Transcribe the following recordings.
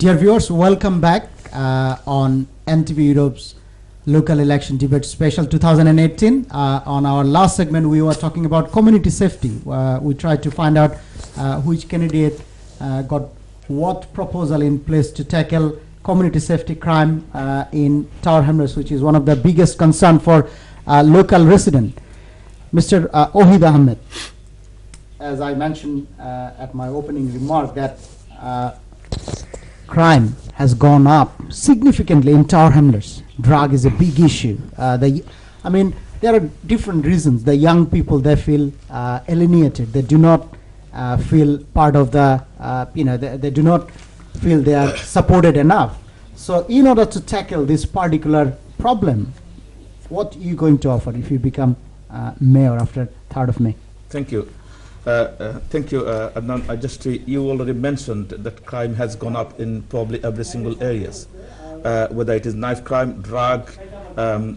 Dear viewers, welcome back on NTV Europe's local election debate special 2018. On our last segment, we were talking about community safety. We tried to find out which candidate got what proposal in place to tackle community safety crime in Tower Hamlets, which is one of the biggest concern for local resident. Mr. Ohid Ahmed, as I mentioned at my opening remark, that crime has gone up significantly in Tower Hamlets. Drug is a big issue. I mean, there are different reasons. The young people, they feel alienated. They do not feel part of the, they do not feel they are supported enough. So in order to tackle this particular problem, what are you going to offer if you become mayor after 3rd of May? Thank you. Thank you, Adnan. You already mentioned that crime has gone up in probably every single areas, whether it is knife crime, drug,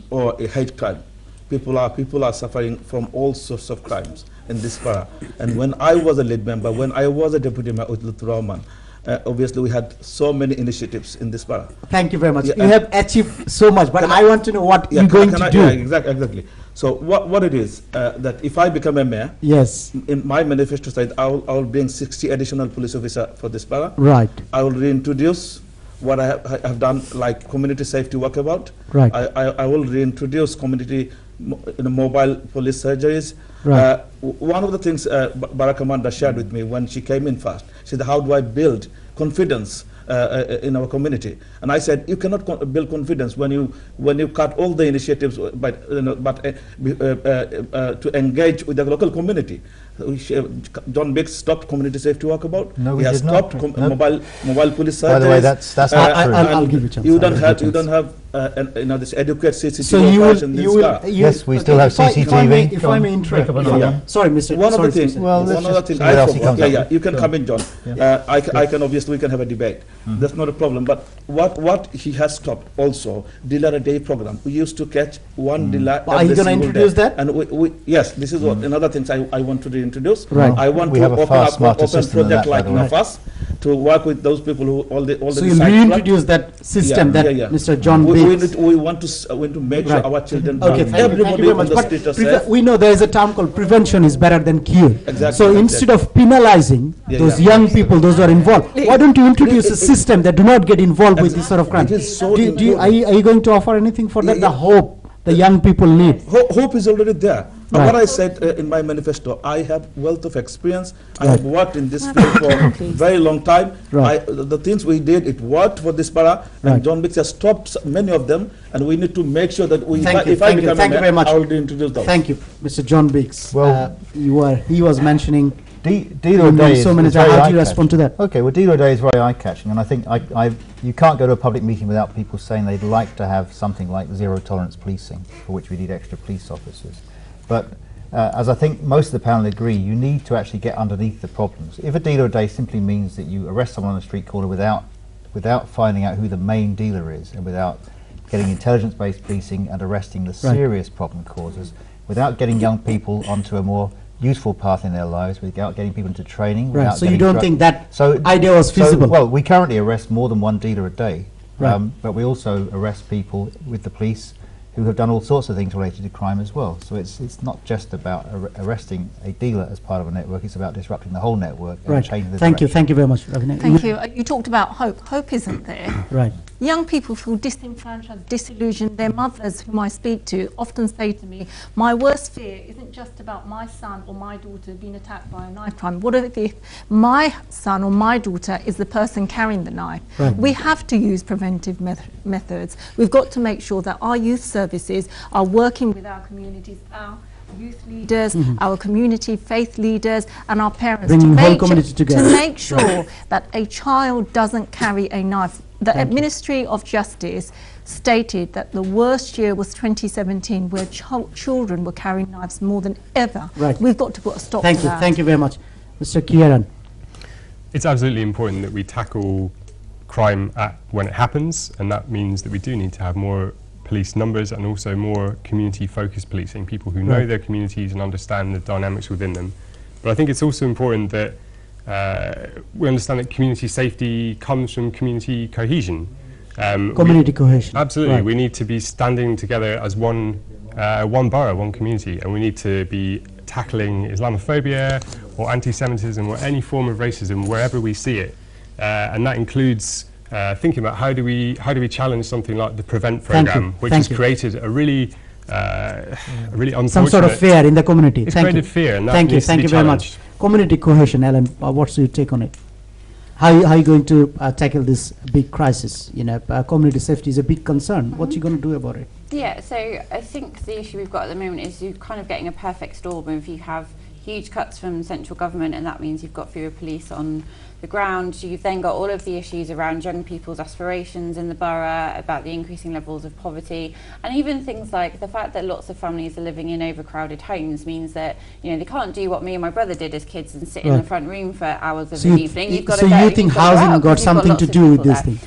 or a hate crime. People are suffering from all sorts of crimes in this borough. And when I was a lead member, when I was a deputy mayor with Lutfur Rahman, obviously we had so many initiatives in this borough. Thank you very much. You have achieved so much, but I want to know what you're going to do. Yeah, exactly. So what it is, that if I become a mayor, yes, in my manifesto side, I will bring 60 additional police officers for this borough. Right. I will reintroduce what I have done, like community safety walkabout. Right. I will reintroduce community mobile police surgeries. Right. One of the things Barack Amanda shared with me when she came in first, she said, how do I build confidence in our community? And I said, you cannot build confidence when you cut all the initiatives, but to engage with the local community. John Biggs stopped community safety walkabout. No, he has stopped mobile police surgeries. By the way, that's not true. I'll give you a chance. You don't have this adequate CCTV. So yes, we still have CCTV. If I may interrupt. Sorry, Mr. One other thing. Well, one other thing. You can come in, John. I can obviously, we can have a debate. That's not a problem. But what he has stopped also, dealer a day program. We used to catch one dealer. Are you going to introduce that? And yes, this is what another things I want to reintroduce. Right. I want to open project like Nafas to work with those people who all the. So you reintroduce that system that Mr. John Biggs. We want to make sure our children. Okay, thank you very much. But we know there is a term called prevention is better than cure. Exactly. So instead of penalizing those young people, those who are involved, why don't you introduce a system that do not get involved with this sort of crime? Are you going to offer anything for that? The hope the young people need. Hope is already there. Right. What I said in my manifesto, I have wealth of experience. I have worked in this field for a very long time. Right. The things we did, it worked for this borough, and John Biggs has stopped many of them, and we need to make sure that if I become a mayor, I will introduce those. Thank you, Mr. John Biggs. Well, he was mentioning Dealer Day so many times. How do you respond to that? Okay, well, Dealer Day is very eye-catching, and I think you can't go to a public meeting without people saying they'd like to have something like zero-tolerance policing, for which we need extra police officers. But as I think most of the panel agree, you need to actually get underneath the problems. If a Dealer Day simply means that you arrest someone on the street corner without finding out who the main dealer is, and without getting intelligence-based policing and arresting the serious problem causes, without getting young people onto a more useful path in their lives, without getting people into training. Right. So you don't think that idea was feasible? Well, we currently arrest more than one dealer a day, but we also arrest people with the police who have done all sorts of things related to crime as well. So it's not just about arresting a dealer as part of a network, it's about disrupting the whole network and changing the direction. Thank you very much. Thank you. You talked about hope. Hope isn't there. Right. Young people feel disenfranchised, disillusioned. Their mothers, whom I speak to, often say to me, my worst fear isn't just about my son or my daughter being attacked by a knife crime. What if my son or my daughter is the person carrying the knife? Right. We have to use preventive methods. We've got to make sure that our youth services are working with our communities, our youth leaders, our community faith leaders, and our parents to make sure that a child doesn't carry a knife. The Ministry of Justice stated that the worst year was 2017, where children were carrying knives more than ever. Right. We've got to put a stop to that. Thank you very much. Mr. Kieran. It's absolutely important that we tackle crime when it happens, and that means that we do need to have more police numbers and also more community-focused policing, people who know their communities and understand the dynamics within them. But I think it's also important that we understand that community safety comes from community cohesion. Community cohesion. Absolutely. Right. We need to be standing together as one borough, one community, and we need to be tackling Islamophobia or anti-Semitism or any form of racism wherever we see it. And that includes thinking about how do we challenge something like the Prevent program, which has created a really unfortunate... Some sort of fear in the community. It's created fear, and that thank you needs to be very much. challenged. Community cohesion, Ellen, what's your take on it? How are you going to tackle this big crisis? You know, community safety is a big concern. What are you going to do about it? Yeah, so I think the issue we've got at the moment is you're kind of getting a perfect storm. If you have huge cuts from central government, and that means you've got fewer police on the ground. You've then got all of the issues around young people's aspirations in the borough, about the increasing levels of poverty, and even things like the fact that lots of families are living in overcrowded homes means that, you know, they can't do what me and my brother did as kids and sit in the front room for hours of an evening. You've got so to you think housing got something to do with this thing?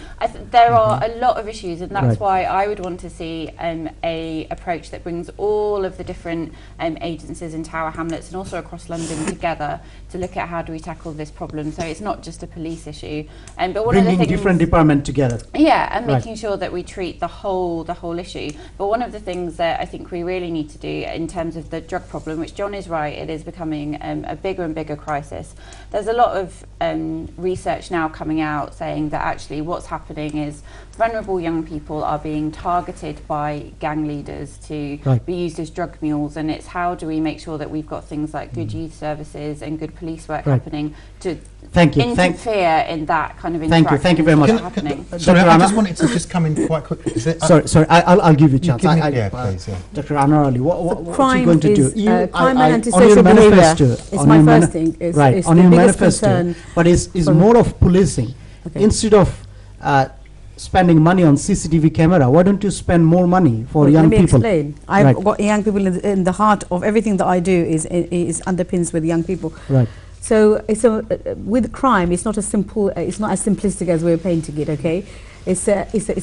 There are a lot of issues, and that's why I would want to see a approach that brings all of the different agencies in Tower Hamlets and also across London together to look at how do we tackle this problem. So it's not just a police issue, but one of the things, different departments together. Yeah, and making sure that we treat the whole issue. But one of the things that I think we really need to do in terms of the drug problem, which John is right, it is becoming a bigger and bigger crisis. There's a lot of research now coming out saying that actually what's happening is vulnerable young people are being targeted by gang leaders to be used as drug mules, and it's how do we make sure that we've got things like good youth services and good police work happening to interfere in that kind of interaction. Thank you very much. Sorry, I just wanted to just come in quite quickly. Sorry, I'll give you a chance. Please. Dr. Anwar Ali, what are you going to do? Crime and antisocial behaviour is my first thing. Is on the your biggest manifesto, concern. but it's more of policing. Instead of spending money on CCTV camera, why don't you spend more money for young people? Let me explain. I've got young people in the heart of everything that I do is underpins with young people. Right. So with crime, it's not as simple. It's not as simplistic as we're painting it. Okay, it's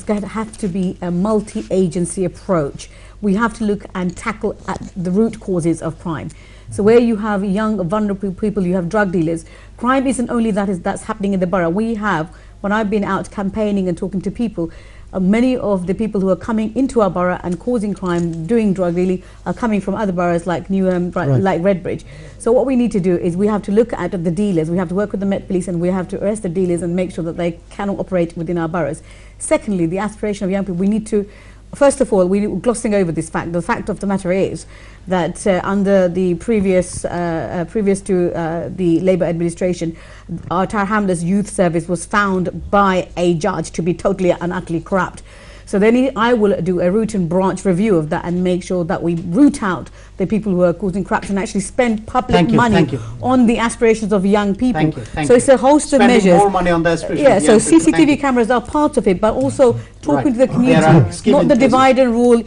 going to have to be a multi-agency approach. We have to look and tackle at the root causes of crime. So where you have young, vulnerable people, you have drug dealers. Crime isn't only that's happening in the borough. We have, when I've been out campaigning and talking to people, many of the people who are coming into our borough and causing crime, doing drug dealing, are coming from other boroughs like Newham, like Redbridge. So what we need to do is we have to look at the dealers. We have to work with the Met Police, and we have to arrest the dealers and make sure that they cannot operate within our boroughs. Secondly, the aspiration of young people, we need to, first of all, we're glossing over this fact. The fact of the matter is that under the previous to the Labour administration, our Tower Hamlets Youth Service was found by a judge to be totally and utterly corrupt. So then I will do a root and branch review of that and make sure that we root out the people who are causing corruption and actually spend public money on the aspirations of young people. So it's a host of measures. Spending more money on the aspirations. Yeah, so CCTV cameras are part of it, but also talking to the community, not the divide and rule,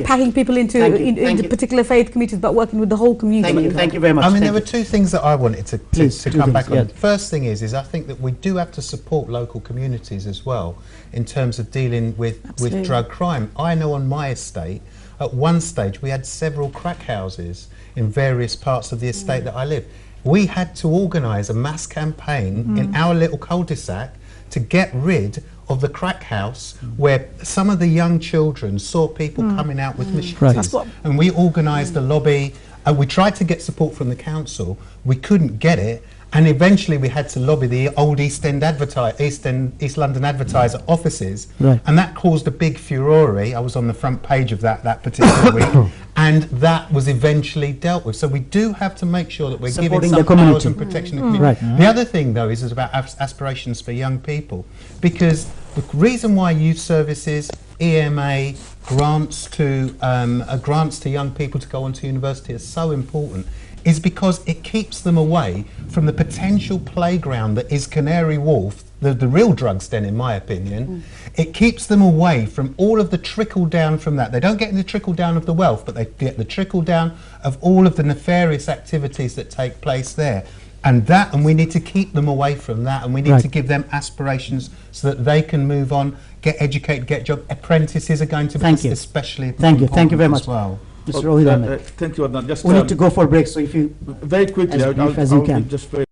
packing people into particular faith communities, but working with the whole community. Thank you very much. I mean, there were two things that I wanted to come back on. First thing is I think that we do have to support local communities as well in terms of dealing with drug crime. I know on my estate, at one stage, we had several crack houses in various parts of the estate that I live. We had to organise a mass campaign in our little cul-de-sac to get rid of the crack house where some of the young children saw people coming out with machetes. And we organised a lobby. We tried to get support from the council. We couldn't get it. And eventually we had to lobby the old East London Advertiser offices, and that caused a big furore. I was on the front page of that particular week, and that was eventually dealt with. So we do have to make sure that we're giving some powers and protection to the community. The other thing, though, is about aspirations for young people, because the reason why youth services, EMA, grants to young people to go on to university is so important is because it keeps them away from the potential playground that is Canary Wharf, the real drugs den, in my opinion. It keeps them away from all of the trickle down from that. They don't get the trickle down of the wealth, but they get the trickle down of all of the nefarious activities that take place there. And we need to keep them away from that, and we need to give them aspirations so that they can move on, get educated, get job. Apprentices are going to be especially important. Thank you very much. As well. Mr. Rohit Ahmed. Thank you, Adnan. We need to go for a break, so if you very quickly, as brief as you can. Just very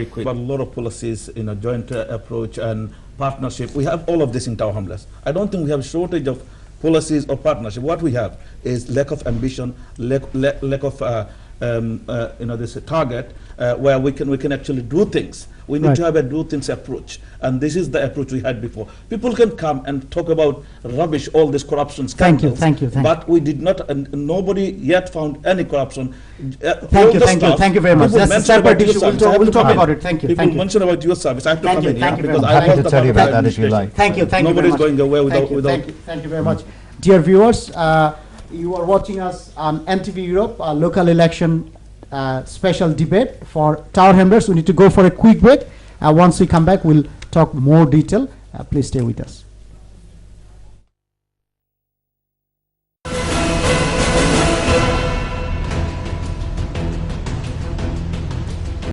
very quick. But a lot of policies, joint approach and partnership. We have all of this in Tower Hamlets. I don't think we have a shortage of policies or partnership. What we have is lack of ambition, lack of this target where we can actually do things. We need Right. to have a do things approach, and this is the approach we had before. People can come and talk about rubbish, all this corruption Thank you, scandals, thank you, thank but we did not, and nobody yet found any corruption. Thank you very much. That's a separate issue. We'll talk about it. Thank you, People thank you. mention about your service. I have to Thank come you, in thank here you very because much. I Happy was to the tell you part of about that if you administration. like. Thank you very Nobody's much. going away Thank without. you, thank you very much. Dear viewers, you are watching us on NTV Europe, a local election special debate for Tower Hamlets. We need to go for a quick break. Once we come back, we'll talk more detail. Please stay with us.